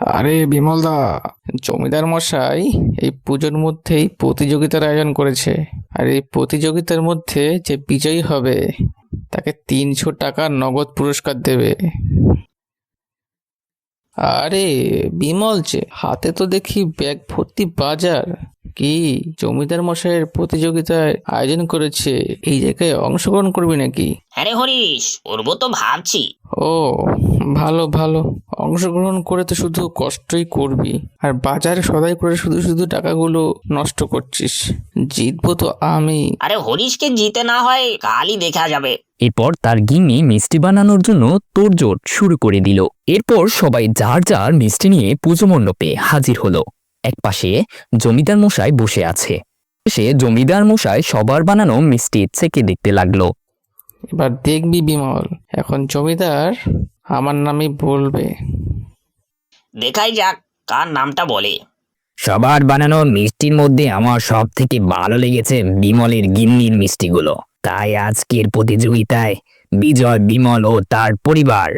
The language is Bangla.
আরে বিমল দা, জমিদার মশাই এই পুজোর মধ্যেই প্রতিযোগিতার আয়োজন করেছে। আর এই প্রতিযোগিতার মধ্যে যে বিজয়ী হবে তাকে 300 টাকা নগদ পুরস্কার দেবে। আরে বিমল, যে হাতে তো দেখি ব্যাগ ভর্তি বাজার। কি, জমিদার মশাইয়ের প্রতিযোগিতায় আয়োজন করেছে, এই জায়গায় অংশগ্রহণ করবি নাকি? আরে হরিশ, করবো তো ভাবছি। ও, ভালো ভালো। অংশগ্রহণ করে তো শুধু কষ্টই করবি, আর বাজারে সদাই করে শুধু শুধু টাকাগুলো নষ্ট করছিস। জিতবো তো আমি। আরে হরিশকে জিতে না হয় কালই দেখা যাবে। এরপর তার গিন্নি মিষ্টি বানানোর জন্য তোড়জোড় শুরু করে দিল। এরপর সবাই যার যার মিষ্টি নিয়ে পুজো মণ্ডপে হাজির হলো। একপাশে জমিদার মশাই বসে আছে। সে জমিদার মশাই সবার বানানো মিষ্টি চেকে দেখতে লাগলো। এবার দেখবি বিমল, এখন জমিদার আমার নামই বলবে। দেখাই যাক কার নামটা বলে। সবার বানানো মিষ্টির মধ্যে আমার সব থেকে ভালো লেগেছে বিমলের গিন্নির মিষ্টিগুলো। তাই আজকের প্রতিযোগিতায় বিজয় বিমল ও তার পরিবার।